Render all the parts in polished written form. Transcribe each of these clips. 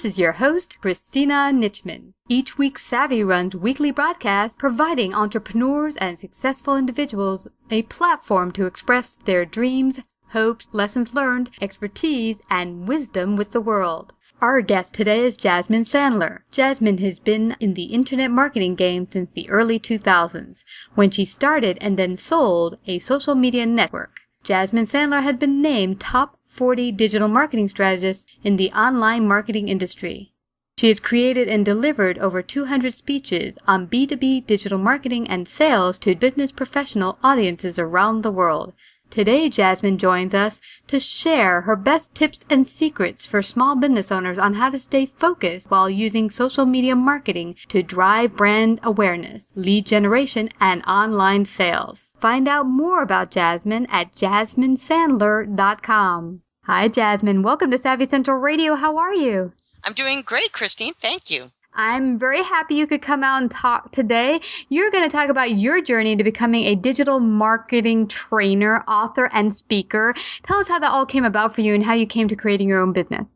This is your host, Christina Nichman. Each week, Savvy runs weekly broadcasts providing entrepreneurs and successful individuals a platform to express their dreams, hopes, lessons learned, expertise, and wisdom with the world. Our guest today is Jasmine Sandler. Jasmine has been in the internet marketing game since the early 2000s, when she started and then sold a social media network. Jasmine Sandler has been named top 40 digital marketing strategists in the online marketing industry. She has created and delivered over 200 speeches on B2B digital marketing and sales to business professional audiences around the world. Today, Jasmine joins us to share her best tips and secrets for small business owners on how to stay focused while using social media marketing to drive brand awareness, lead generation, and online sales. Find out more about Jasmine at jasminesandler.com. Hi, Jasmine. Welcome to Savvy Central Radio. How are you? I'm doing great, Christine. Thank you. I'm very happy you could come out and talk today. You're going to talk about your journey to becoming a digital marketing trainer, author, and speaker. Tell us how that all came about for you and how you came to creating your own business.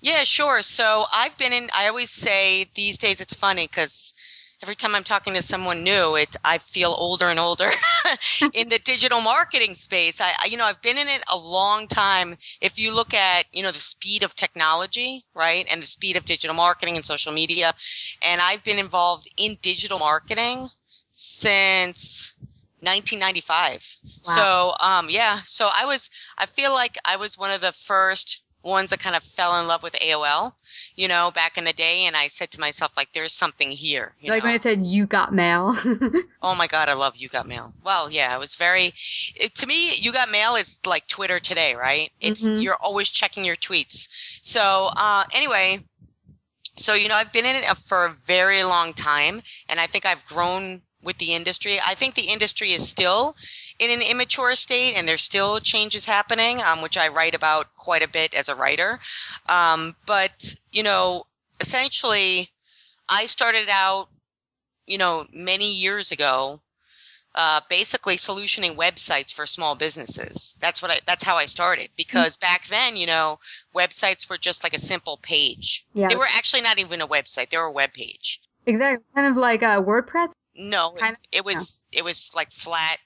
Yeah, sure. So I always say these days it's funny because every time I'm talking to someone new, I feel older and older in the digital marketing space. I've been in it a long time. If you look at, the speed of technology, right, and the speed of digital marketing and social media, and I've been involved in digital marketing since 1995. Wow. So I feel like I was one of the first ones that kind of fell in love with AOL, back in the day. And I said to myself, there's something here. When I said you got mail. Oh my God, I love You Got Mail. Well, yeah, to me, You Got Mail is like Twitter today, right? You're always checking your tweets. So anyway, I've been in it for a very long time, and I think I've grown with the industry. I think the industry is still in an immature state, and there's still changes happening, which I write about quite a bit as a writer. But essentially, I started out, many years ago, basically solutioning websites for small businesses. That's how I started, because back then, websites were just like a simple page. Yeah. They were actually not even a website; they were a web page. Exactly, kind of like WordPress. No, it was like flat.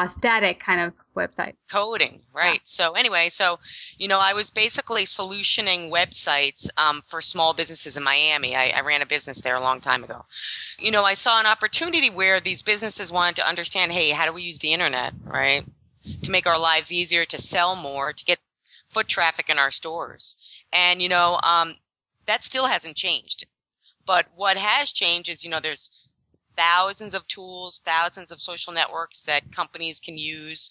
Static kind of website. Coding, right. Yeah. So anyway, I was basically solutioning websites for small businesses in Miami. I ran a business there a long time ago. I saw an opportunity where these businesses wanted to understand, hey, how do we use the internet, right, to make our lives easier, to sell more, to get foot traffic in our stores. And, that still hasn't changed. But what has changed is, there's thousands of tools, thousands of social networks that companies can use.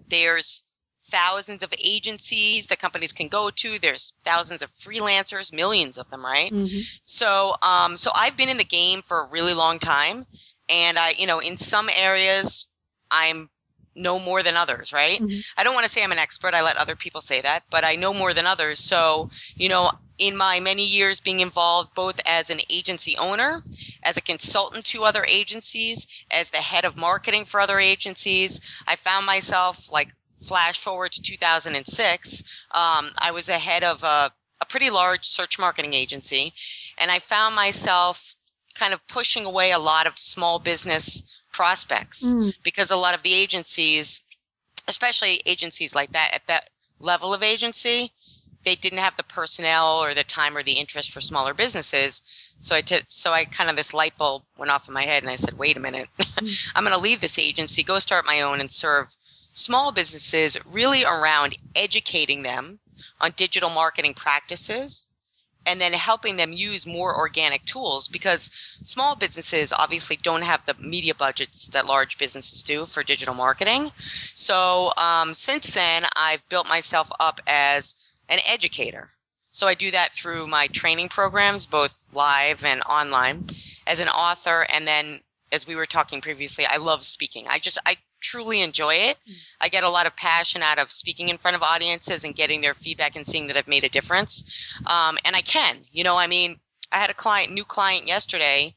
There's thousands of agencies that companies can go to. There's thousands of freelancers, millions of them, right? Mm-hmm. So I've been in the game for a really long time, and in some areas I'm know more than others, right? Mm-hmm. I don't want to say I'm an expert. I let other people say that, but I know more than others. So, in my many years being involved both as an agency owner, as a consultant to other agencies, as the head of marketing for other agencies, I found myself, flash forward to 2006, I was a head of a pretty large search marketing agency, and I found myself kind of pushing away a lot of small business prospects because a lot of the agencies, especially agencies like that, at that level of agency, they didn't have the personnel or the time or the interest for smaller businesses. So this light bulb went off in my head, and I said, wait a minute, I'm going to leave this agency, go start my own, and serve small businesses really around educating them on digital marketing practices, and then helping them use more organic tools, because small businesses obviously don't have the media budgets that large businesses do for digital marketing. So since then, I've built myself up as an educator. So I do that through my training programs, both live and online, as an author. And then, as we were talking previously, I love speaking. I truly enjoy it. I get a lot of passion out of speaking in front of audiences and getting their feedback and seeing that I've made a difference. And I can, I had a new client yesterday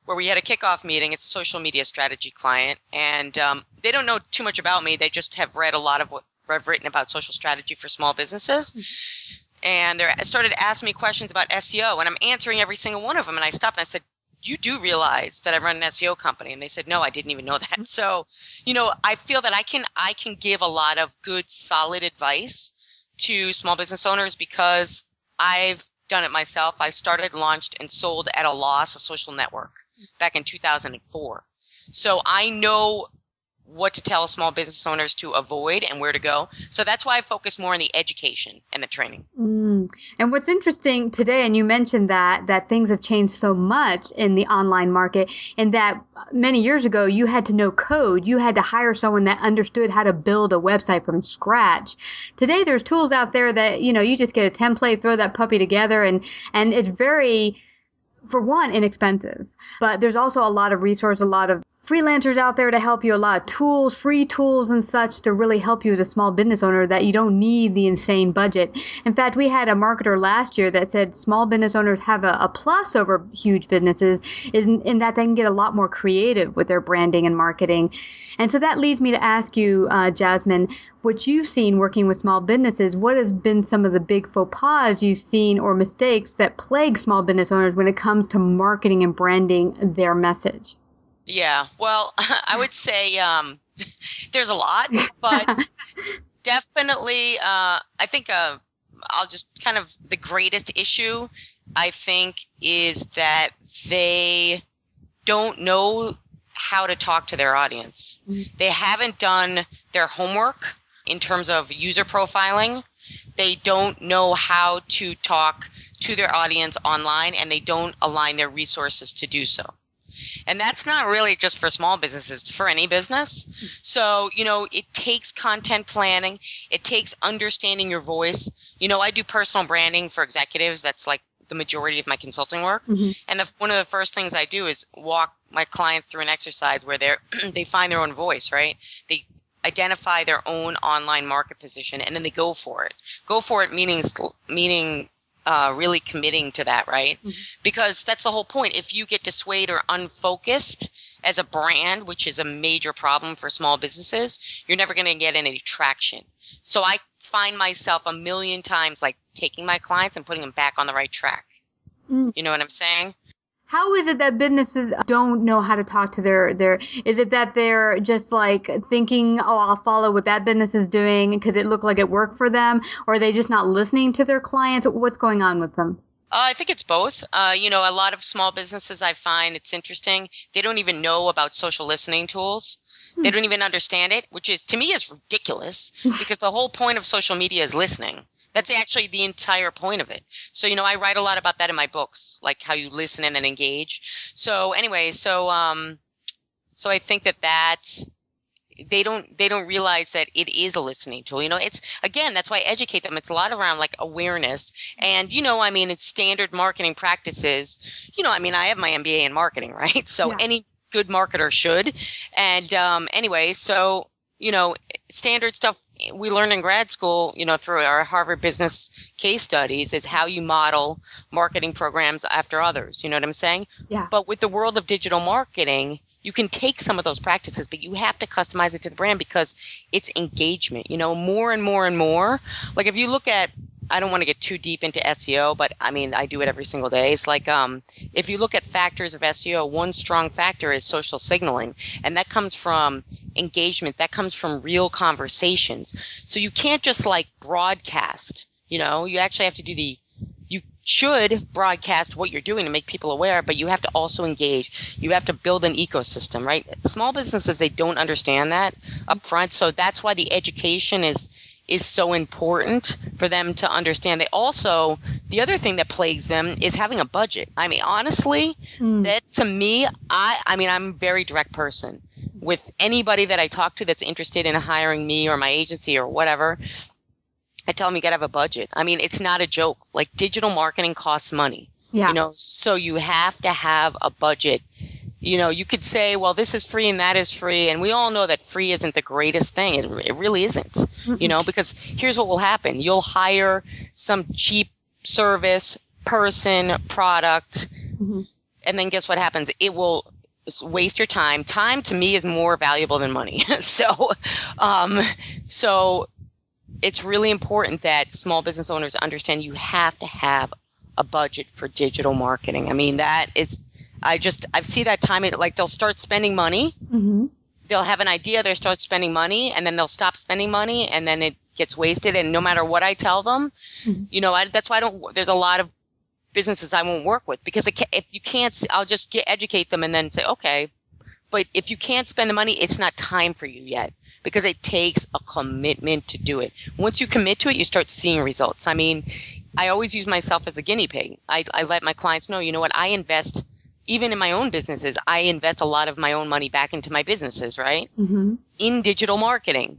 where we had a kickoff meeting. It's a social media strategy client, and they don't know too much about me. They just have read a lot of what I've written about social strategy for small businesses. and they started asking me questions about SEO, and I'm answering every single one of them. And I stopped and I said, you do realize that I run an SEO company? And they said, no, I didn't even know that. So, I feel that I can give a lot of good, solid advice to small business owners because I've done it myself. I started, launched, and sold at a loss a social network back in 2004. So I know what to tell small business owners to avoid and where to go. So that's why I focus more on the education and the training. And what's interesting today, and you mentioned that things have changed so much in the online market, and that many years ago you had to know code. You had to hire someone that understood how to build a website from scratch. Today there's tools out there that, you just get a template, throw that puppy together, and it's very, for one, inexpensive. But there's also a lot of resources, a lot of freelancers out there to help you, a lot of tools, free tools and such to really help you as a small business owner, that you don't need the insane budget. In fact, we had a marketer last year that said small business owners have a plus over huge businesses in that they can get a lot more creative with their branding and marketing. And so that leads me to ask you, Jasmine, what you've seen working with small businesses, what has been some of the big faux pas you've seen or mistakes that plague small business owners when it comes to marketing and branding their message? Yeah, well, I would say there's a lot, but definitely I think I'll just kind of the greatest issue, I think, is that they don't know how to talk to their audience. They haven't done their homework in terms of user profiling. They don't know how to talk to their audience online, and they don't align their resources to do so. And that's not really just for small businesses, for any business. So, it takes content planning. It takes understanding your voice. I do personal branding for executives. That's like the majority of my consulting work. And one of the first things I do is walk my clients through an exercise where they find their own voice, right? They identify their own online market position, and then they go for it. Go for it meaning really committing to that, right? Because that's the whole point. If you get dissuaded or unfocused as a brand, which is a major problem for small businesses, you're never going to get any traction. So I find myself a million times like taking my clients and putting them back on the right track. You know what I'm saying? How is it that businesses don't know how to talk to their, is it that they're just like thinking, oh, I'll follow what that business is doing because it looked like it worked for them? Or are they just not listening to their clients? What's going on with them? I think it's both. A lot of small businesses, I find it's interesting. They don't even know about social listening tools. They don't even understand it, which is, to me, is ridiculous because the whole point of social media is listening. That's actually the entire point of it. So, I write a lot about that in my books, like how you listen and then engage. So anyway, so I think that they don't realize that it is a listening tool. It's, again, that's why I educate them. It's a lot around like awareness and, it's standard marketing practices. I have my MBA in marketing, right? So any good marketer should. And, anyway, so, standard stuff we learned in grad school, through our Harvard business case studies is how you model marketing programs after others. You know what I'm saying? Yeah. But with the world of digital marketing, you can take some of those practices, but you have to customize it to the brand because it's engagement, more and more and more. Like if you look at, I don't want to get too deep into SEO, but I do it every single day. It's like, if you look at factors of SEO, one strong factor is social signaling, and that comes from engagement. That comes from real conversations. So you can't just like broadcast, you actually have to you should broadcast what you're doing to make people aware, but you have to also engage. You have to build an ecosystem, right? Small businesses, they don't understand that up front. So that's why the education is so important for them to understand. They also, the other thing that plagues them is having a budget. Honestly, that to me, I'm a very direct person. With anybody that I talk to that's interested in hiring me or my agency or whatever, I tell them you got to have a budget. It's not a joke. Like digital marketing costs money, so you have to have a budget. You could say, well, this is free and that is free. And we all know that free isn't the greatest thing. It really isn't, because here's what will happen. You'll hire some cheap service, person, product, and then guess what happens? It will waste your time. Time to me is more valuable than money. So it's really important that small business owners understand you have to have a budget for digital marketing. I mean, that is, I see that time, like they'll start spending money. Mm-hmm. They'll have an idea, they'll start spending money, and then they'll stop spending money, and then it gets wasted. And no matter what I tell them, that's why there's a lot of businesses I won't work with, because if you can't, I'll just educate them and then say, okay, but if you can't spend the money, it's not time for you yet, because it takes a commitment to do it. Once you commit to it, you start seeing results. I mean, I always use myself as a guinea pig. I let my clients know, you know what, I invest, even in my own businesses, I invest a lot of my own money back into my businesses, right? Mm-hmm. In digital marketing.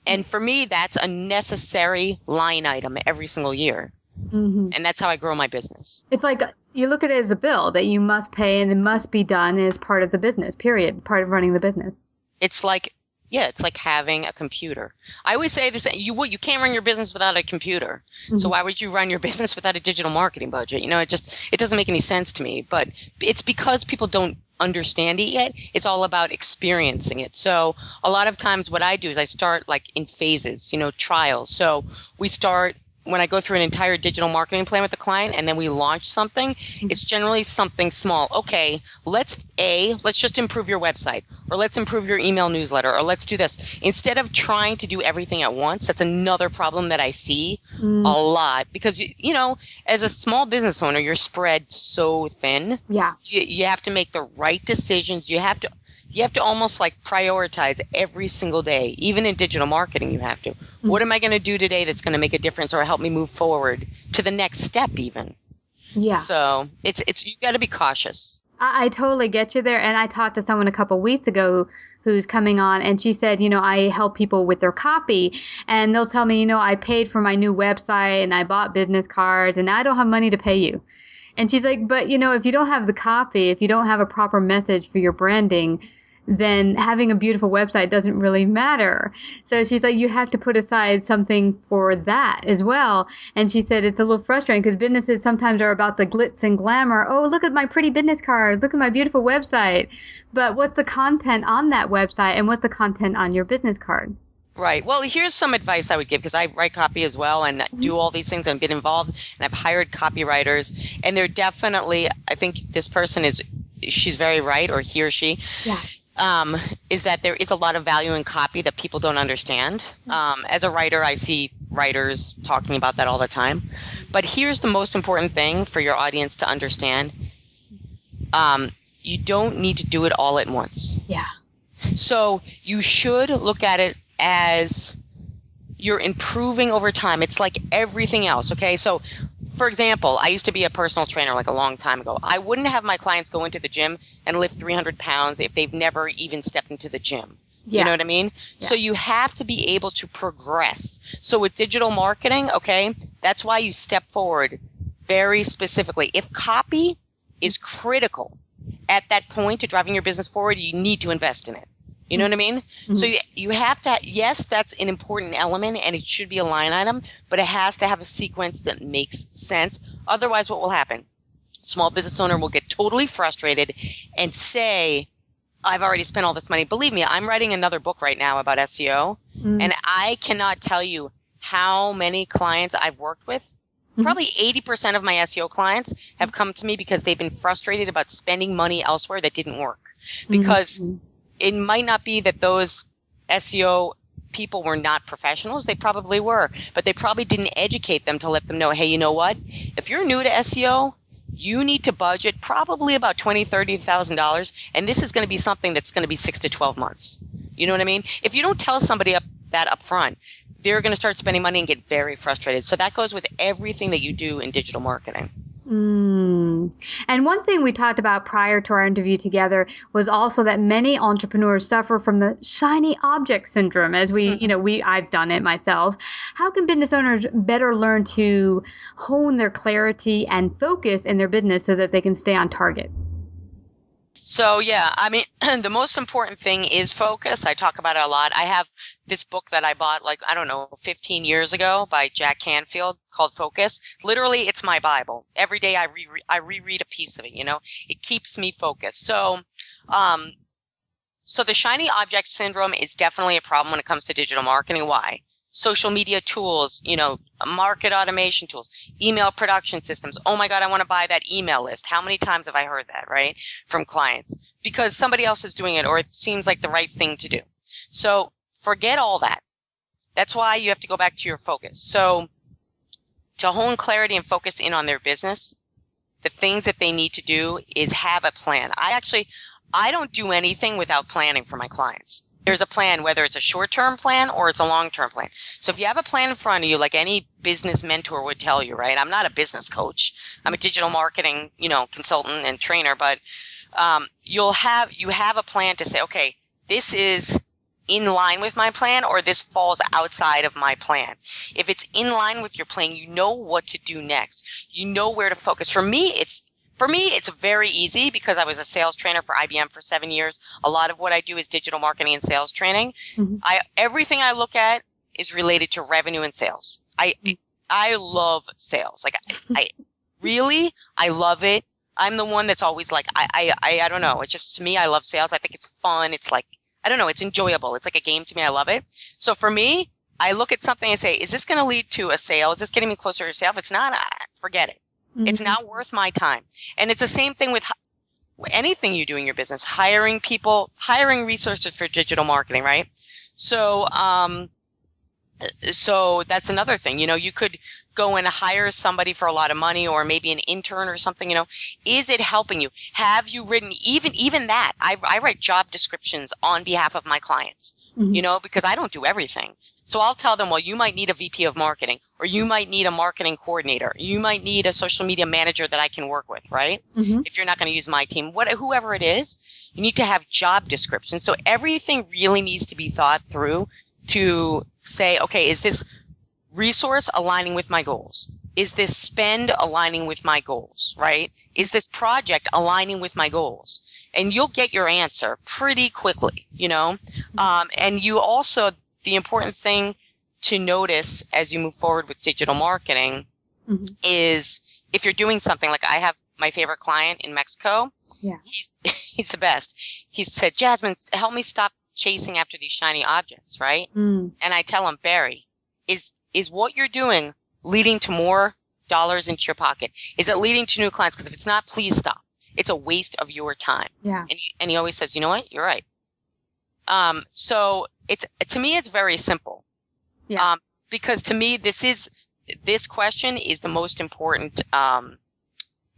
And for me, that's a necessary line item every single year. Mm-hmm. And that's how I grow my business. It's like you look at it as a bill that you must pay and it must be done as part of the business, period, part of running the business. It's like having a computer. I always say this, you can't run your business without a computer. Mm-hmm. So why would you run your business without a digital marketing budget? It doesn't make any sense to me, but it's because people don't understand it yet. It's all about experiencing it. So a lot of times what I do is I start like in phases, trials. So we start when I go through an entire digital marketing plan with a client and then we launch something, it's generally something small. Okay, let's just improve your website, or let's improve your email newsletter, or let's do this. Instead of trying to do everything at once, that's another problem that I see a lot, because, as a small business owner, you're spread so thin. Yeah. You have to make the right decisions. You have to almost like prioritize every single day. Even in digital marketing, you have to. Mm-hmm. What am I going to do today that's going to make a difference or help me move forward to the next step even? Yeah. So it's you got to be cautious. I totally get you there. And I talked to someone a couple of weeks ago who's coming on, and she said, I help people with their copy, and they'll tell me, I paid for my new website and I bought business cards and I don't have money to pay you. And she's like, but if you don't have the copy, if you don't have a proper message for your branding, then having a beautiful website doesn't really matter. So she's like, you have to put aside something for that as well. And she said it's a little frustrating because businesses sometimes are about the glitz and glamour. Oh, look at my pretty business card. Look at my beautiful website. But what's the content on that website, and what's the content on your business card? Right. Well, here's some advice I would give, because I write copy as well and do all these things and been involved, and I've hired copywriters, and they're definitely, I think this person she's very right, or he or she. Yeah. Is that there is a lot of value in copy that people don't understand. As a writer, I see writers talking about that all the time. But here's the most important thing for your audience to understand. You don't need to do it all at once. Yeah. So you should look at it as you're improving over time. It's like everything else, okay? So, for example, I used to be a personal trainer like a long time ago. I wouldn't have my clients go into the gym and lift 300 pounds if they've never even stepped into the gym. Yeah. You know what I mean? Yeah. So you have to be able to progress. So with digital marketing, okay, that's why you step forward very specifically. If copy is critical at that point to driving your business forward, you need to invest in it. You know what I mean? Mm-hmm. So you have to, yes, that's an important element and it should be a line item, but it has to have a sequence that makes sense. Otherwise, what will happen? Small business owner will get totally frustrated and say, I've already spent all this money. Believe me, I'm writing another book right now about SEO, and I cannot tell you how many clients I've worked with. Probably 80% of my SEO clients have come to me because they've been frustrated about spending money elsewhere that didn't work. Because it might not be that those SEO people were not professionals. They probably were, but they probably didn't educate them to let them know, hey, you know what? If you're new to SEO, you need to budget probably about $20,000, $30,000, and this is going to be something that's going to be 6 to 12 months. You know what I mean? If you don't tell somebody that up front, they're going to start spending money and get very frustrated. So that goes with everything that you do in digital marketing. And one thing we talked about prior to our interview together was also that many entrepreneurs suffer from the shiny object syndrome, as I've done it myself. How can business owners better learn to hone their clarity and focus in their business so that they can stay on target? So, yeah, I mean, the most important thing is focus. I talk about it a lot. I have this book that I bought 15 years ago by Jack Canfield called Focus. Literally, it's my Bible. Every day I reread a piece of it, It keeps me focused. So the shiny object syndrome is definitely a problem when it comes to digital marketing. Why? social media tools, market automation tools, email production systems. Oh my God, I want to buy that email list. How many times have I heard that, right? From clients because somebody else is doing it or it seems like the right thing to do. So forget all that. That's why you have to go back to your focus. So to hone clarity and focus in on their business, the things that they need to do is have a plan. I don't do anything without planning for my clients. There's a plan, whether it's a short-term plan or it's a long-term plan. So if you have a plan in front of you, like any business mentor would tell you, right? I'm not a business coach. I'm a digital marketing, consultant and trainer, but you have a plan to say, okay, this is in line with my plan or this falls outside of my plan. If it's in line with your plan, you know what to do next. You know where to focus. For me, it's very easy because I was a sales trainer for IBM for 7 years. A lot of what I do is digital marketing and sales training. Mm-hmm. Everything I look at is related to revenue and sales. I love sales. Like I love it. I'm the one that's always like, I don't know. It's just, to me, I love sales. I think it's fun. It's like, I don't know. It's enjoyable. It's like a game to me. I love it. So for me, I look at something and say, is this going to lead to a sale? Is this getting me closer to a sale? If it's not, forget it. Mm-hmm. It's not worth my time. And it's the same thing with anything you do in your business, hiring people, hiring resources for digital marketing, right? So that's another thing. You could go and hire somebody for a lot of money or maybe an intern or something, is it helping you? Have you written even that? I write job descriptions on behalf of my clients, mm-hmm. Because I don't do everything. So I'll tell them, well, you might need a VP of marketing or you might need a marketing coordinator. You might need a social media manager that I can work with, right? Mm-hmm. If you're not going to use my team, whoever it is, you need to have job descriptions. So everything really needs to be thought through to say, okay, is this resource aligning with my goals? Is this spend aligning with my goals, right? Is this project aligning with my goals? And you'll get your answer pretty quickly, and you also, the important thing to notice as you move forward with digital marketing mm-hmm. is if you're doing something like I have my favorite client in Mexico. Yeah. He's the best. He said, Jasmine, help me stop chasing after these shiny objects, right? Mm. And I tell him, Barry, is what you're doing leading to more dollars into your pocket? Is it leading to new clients? Because if it's not, please stop. It's a waste of your time. Yeah. And he always says, you know what? You're right. So to me, it's very simple. Yeah. Because to me, this question is the most important.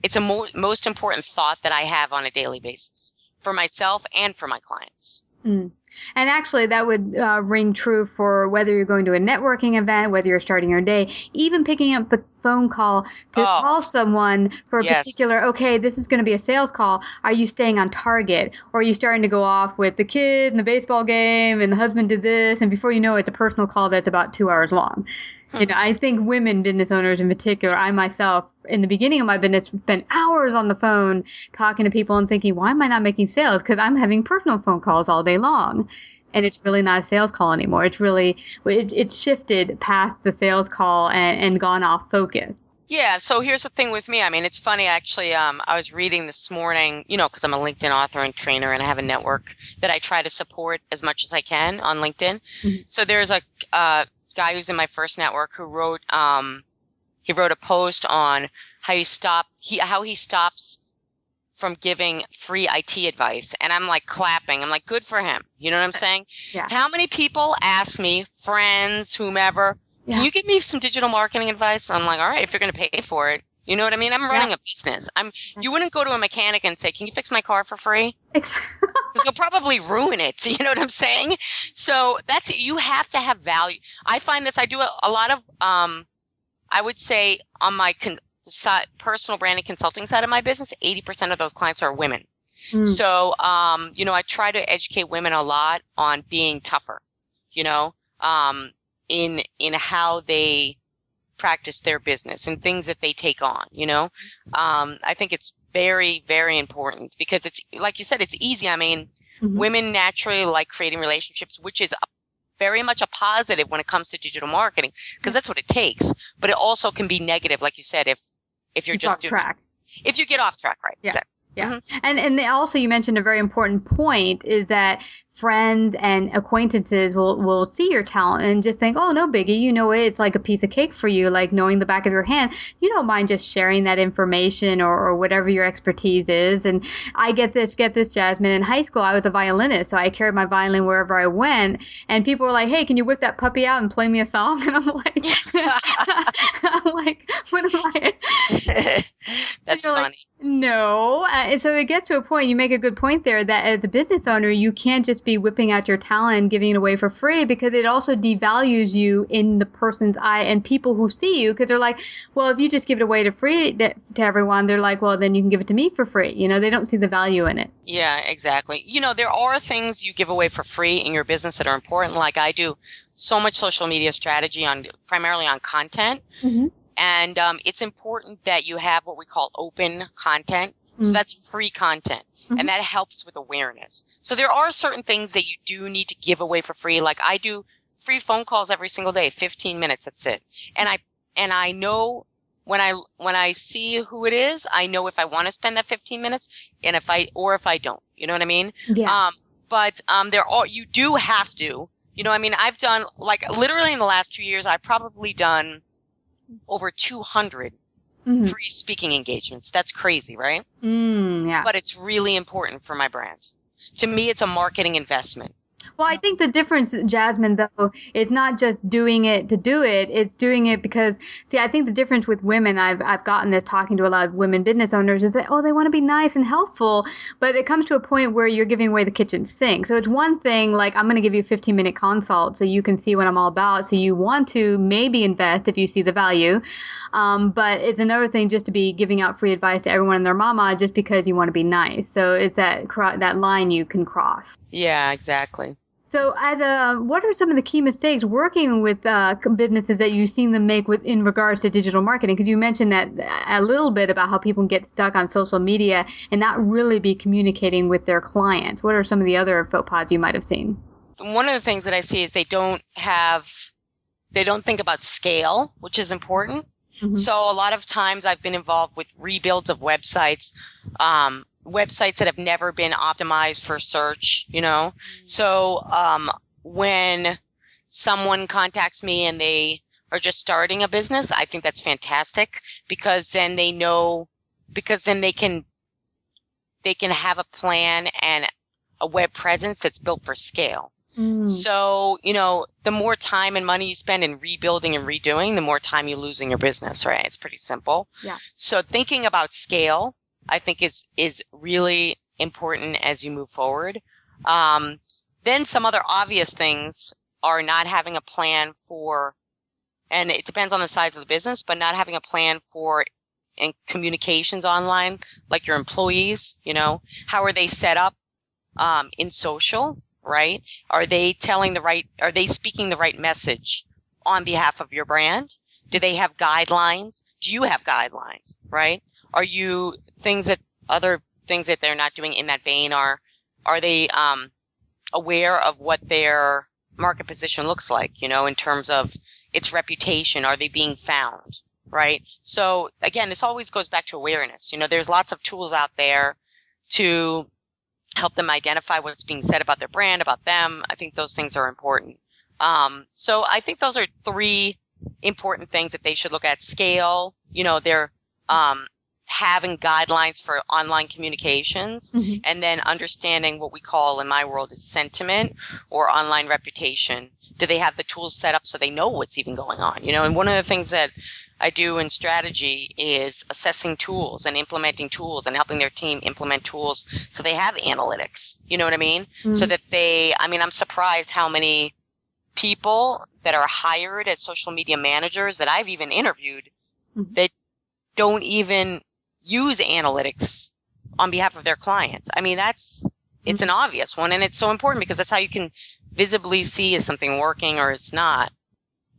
It's a most important thought that I have on a daily basis for myself and for my clients. Mm. And actually, that would ring true for whether you're going to a networking event, whether you're starting your day, even picking up the phone call to call someone for a particular, okay, this is going to be a sales call. Are you staying on target? Or are you starting to go off with the kid and the baseball game and the husband did this? And before you know it, it's a personal call that's about 2 hours long. I think women business owners in particular, I myself, in the beginning of my business, spent hours on the phone talking to people and thinking, why am I not making sales? Because I'm having personal phone calls all day long. And it's really not a sales call anymore. It's really, it's shifted past the sales call and gone off focus. Yeah. So here's the thing with me. I mean, it's funny, actually. I was reading this morning, because I'm a LinkedIn author and trainer and I have a network that I try to support as much as I can on LinkedIn. Mm-hmm. So there's a guy who's in my first network who wrote a post on how he stops from giving free IT advice. And I'm like clapping. I'm like, good for him. You know what I'm saying? Yeah. How many people ask me, friends, whomever, can you give me some digital marketing advice? I'm like, all right, if you're going to pay for it. You know what I mean? I'm running a business. You wouldn't go to a mechanic and say, can you fix my car for free? Because you'll probably ruin it. You know what I'm saying? So you have to have value. I find this, I do a lot of, I would say on my personal branding consulting side of my business, 80% of those clients are women. Mm. So, I try to educate women a lot on being tougher, in how they practice their business and things that they take on, I think it's very, very important because it's, like you said, it's easy. I mean, mm-hmm. women naturally like creating relationships, which is very much a positive when it comes to digital marketing because that's what it takes. But it also can be negative, like you said, if you're just off track. If you get off track, right? Yeah. Exactly. Yeah. Mm-hmm. And also you mentioned a very important point is that friends and acquaintances will see your talent and just think, oh, no biggie, you know, it's like a piece of cake for you, like knowing the back of your hand. You don't mind just sharing that information or whatever your expertise is. And I get this, Jasmine. In high school, I was a violinist, so I carried my violin wherever I went. And people were like, hey, can you whip that puppy out and play me a song? And I'm like, what am I? That's funny. Like, no. And so it gets to a point, you make a good point there, that as a business owner, you can't just be whipping out your talent and giving it away for free, because it also devalues you in the person's eye and people who see you, because they're like, well, if you just give it away to free to everyone, they're like, well, then you can give it to me for free. You know, they don't see the value in it. Yeah, exactly. You know, there are things you give away for free in your business that are important. Like I do so much social media strategy primarily on content. Mm-hmm. And it's important that you have what we call open content. So that's free content. Mm-hmm. And that helps with awareness. So there are certain things that you do need to give away for free. Like I do free phone calls every single day, 15 minutes. That's it. And I know when I see who it is, I know if I want to spend that 15 minutes and if I don't, you know what I mean? Yeah. You do have to, you know, I mean, I've done like literally in the last 2 years, I've probably done over 200 free speaking engagements. That's crazy, right? Yeah. But it's really important for my brand. To me, it's a marketing investment. Well, I think the difference, Jasmine, though, is not just doing it to do it. It's doing it because, see, I think the difference with women, I've gotten this talking to a lot of women business owners, is that, oh, they want to be nice and helpful, but it comes to a point where you're giving away the kitchen sink. So it's one thing, like, I'm going to give you a 15-minute consult so you can see what I'm all about. So you want to maybe invest if you see the value. But it's another thing just to be giving out free advice to everyone and their mama just because you want to be nice. So it's that line you can cross. Yeah, exactly. So what are some of the key mistakes working with businesses that you've seen them make in regards to digital marketing? Because you mentioned that a little bit about how people get stuck on social media and not really be communicating with their clients. What are some of the other faux pas you might have seen? One of the things that I see is they don't think about scale, which is important. Mm-hmm. So a lot of times I've been involved with rebuilds of websites, websites that have never been optimized for search, you know? So, when someone contacts me and they are just starting a business, I think that's fantastic because then they can have a plan and a web presence that's built for scale. So, you know, the more time and money you spend in rebuilding and redoing, the more time you lose in your business, right? It's pretty simple. Yeah. So thinking about scale, I think is really important as you move forward. Then some other obvious things are not having a plan for, and it depends on the size of the business, but not having a plan for and communications online, like your employees, you know, how are they set up in social, right? Are they speaking the right message on behalf of your brand? Do they have guidelines? Do you have guidelines, right? Are you other things that they're not doing in that vein? Are they aware of what their market position looks like, you know, in terms of its reputation? Are they being found, right? So again, this always goes back to awareness. You know, there's lots of tools out there to help them identify what's being said about their brand, about them. I think those things are important. So I think those are three important things that they should look at. Scale, you know, they're having guidelines for online communications, and then understanding what we call in my world is sentiment or online reputation. Do they have the tools set up so they know what's even going on? You know, and one of the things that I do in strategy is assessing tools and implementing tools and helping their team implement tools so they have analytics. You know what I mean? So that I'm surprised how many people that are hired as social media managers that I've even interviewed that don't even use analytics on behalf of their clients. I mean, it's an obvious one, and it's so important because that's how you can visibly see is something working or it's not.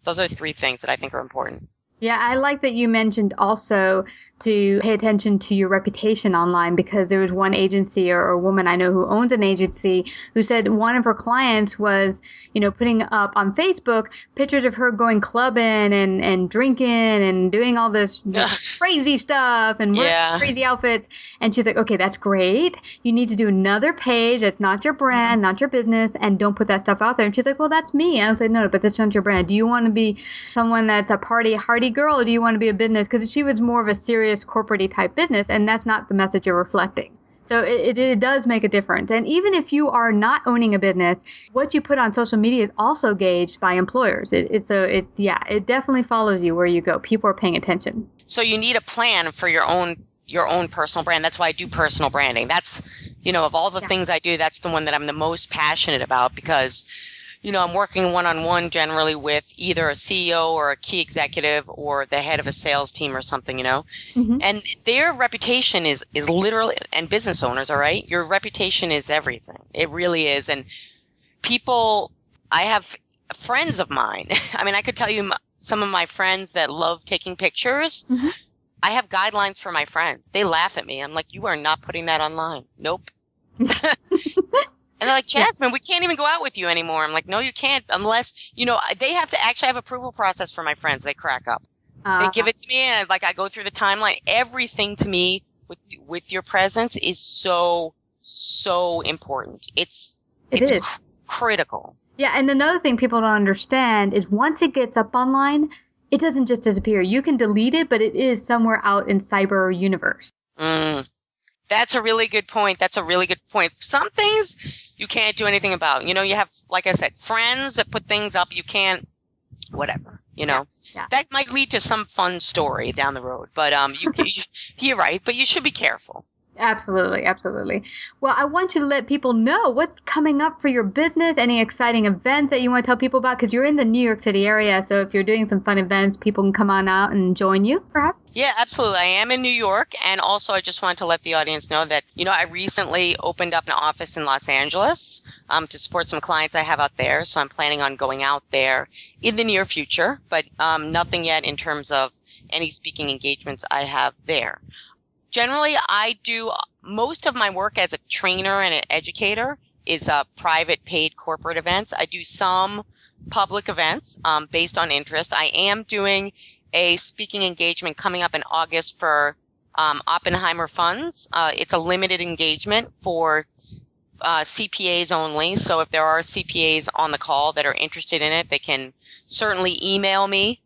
Those are three things that I think are important. Yeah, I like that you mentioned also to pay attention to your reputation online, because there was one agency or woman I know who owns an agency who said one of her clients was, putting up on Facebook pictures of her going clubbing and drinking and doing all this crazy stuff and wearing crazy outfits. And she's like, okay, that's great. You need to do another page that's not your brand, not your business, and don't put that stuff out there. And she's like, well, that's me. I was like, no, but that's not your brand. Do you want to be someone that's a hardy girl, or do you want to be a business? Because she was more of a serious corporate type business, and that's not the message you're reflecting. So it does make a difference. And even if you are not owning a business, what you put on social media is also gauged by employers. It definitely follows you where you go. People are paying attention. So you need a plan for your own personal brand. That's why I do personal branding. That's, of all the things I do, that's the one that I'm the most passionate about, because I'm working one-on-one generally with either a CEO or a key executive or the head of a sales team or something, mm-hmm. And their reputation is literally, and business owners, all right, your reputation is everything. It really is. And I have friends of mine. I mean, I could tell you some of my friends that love taking pictures. Mm-hmm. I have guidelines for my friends. They laugh at me. I'm like, you are not putting that online. Nope. And they're like, Jasmine, we can't even go out with you anymore. I'm like, no, you can't, unless, they have to actually have approval process for my friends. They crack up. They give it to me, and I go through the timeline. Everything to me with your presence is so, so important. It's critical. Yeah, and another thing people don't understand is once it gets up online, it doesn't just disappear. You can delete it, but it is somewhere out in cyber universe. That's a really good point. Some things you can't do anything about. You have, like I said, friends that put things up. You can't, whatever, Yeah. That might lead to some fun story down the road. But you're right. But you should be careful. Absolutely. Absolutely. Well, I want you to let people know what's coming up for your business, any exciting events that you want to tell people about, because you're in the New York City area. So if you're doing some fun events, people can come on out and join you, perhaps. Yeah, absolutely. I am in New York. And also, I just wanted to let the audience know that, I recently opened up an office in Los Angeles to support some clients I have out there. So I'm planning on going out there in the near future, but nothing yet in terms of any speaking engagements I have there. Generally, I do most of my work as a trainer and an educator is private paid corporate events. I do some public events based on interest. I am doing a speaking engagement coming up in August for Oppenheimer Funds. It's a limited engagement for CPAs only. So if there are CPAs on the call that are interested in it, they can certainly email me.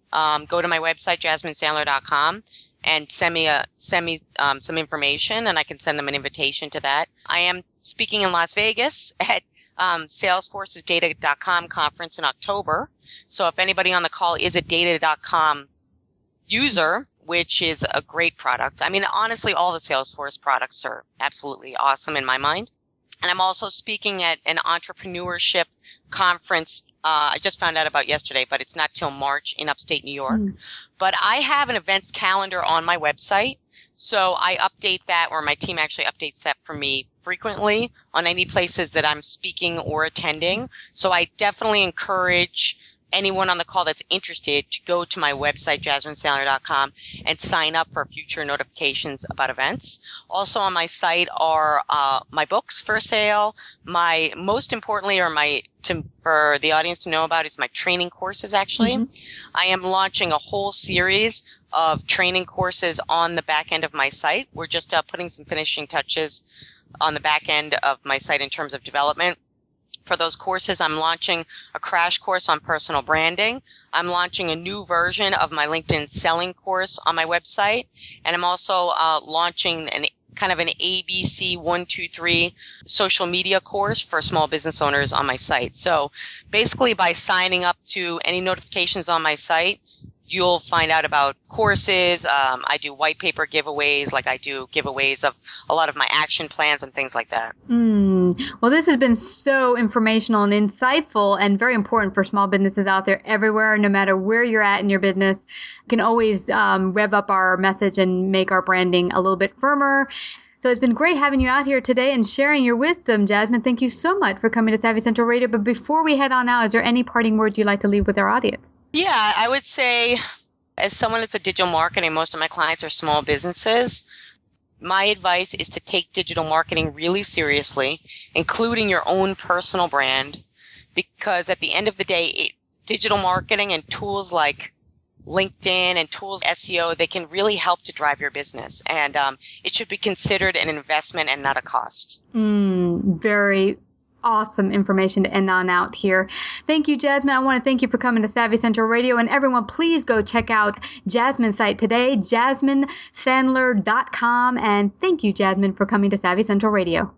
Go to my website, JasmineSandler.com. And send me some information, and I can send them an invitation to that. I am speaking in Las Vegas at Salesforce's Data.com conference in October. So if anybody on the call is a Data.com user, which is a great product. I mean, honestly, all the Salesforce products are absolutely awesome in my mind. And I'm also speaking at an entrepreneurship conference I just found out about yesterday, but it's not till March in upstate New York. But I have an events calendar on my website. So I update that, or my team actually updates that for me frequently on any places that I'm speaking or attending. So I definitely encourage anyone on the call that's interested to go to my website, JasmineSandler.com, and sign up for future notifications about events. Also on my site are my books for sale. Most importantly, for the audience to know about is my training courses, actually. Mm-hmm. I am launching a whole series of training courses on the back end of my site. We're just putting some finishing touches on the back end of my site in terms of development. For those courses, I'm launching a crash course on personal branding. I'm launching a new version of my LinkedIn selling course on my website. And I'm also launching an ABC 1-2-3 social media course for small business owners on my site. So basically, by signing up to any notifications on my site, you'll find out about courses. I do white paper giveaways, like I do giveaways of a lot of my action plans and things like that. Well, this has been so informational and insightful and very important for small businesses out there everywhere, no matter where you're at in your business. You can always rev up our message and make our branding a little bit firmer. So it's been great having you out here today and sharing your wisdom, Jasmine. Thank you so much for coming to Savvy Central Radio. But before we head on out, is there any parting words you'd like to leave with our audience? Yeah, I would say As someone that's a digital marketing, most of my clients are small businesses. My advice is to take digital marketing really seriously, including your own personal brand, because at the end of the day, digital marketing and tools like LinkedIn and tools SEO, they can really help to drive your business. And it should be considered an investment and not a cost. Very awesome information to end on out here. Thank you, Jasmine. I want to thank you for coming to Savvy Central Radio. And everyone, please go check out Jasmine's site today, JasmineSandler.com. And thank you, Jasmine, for coming to Savvy Central Radio.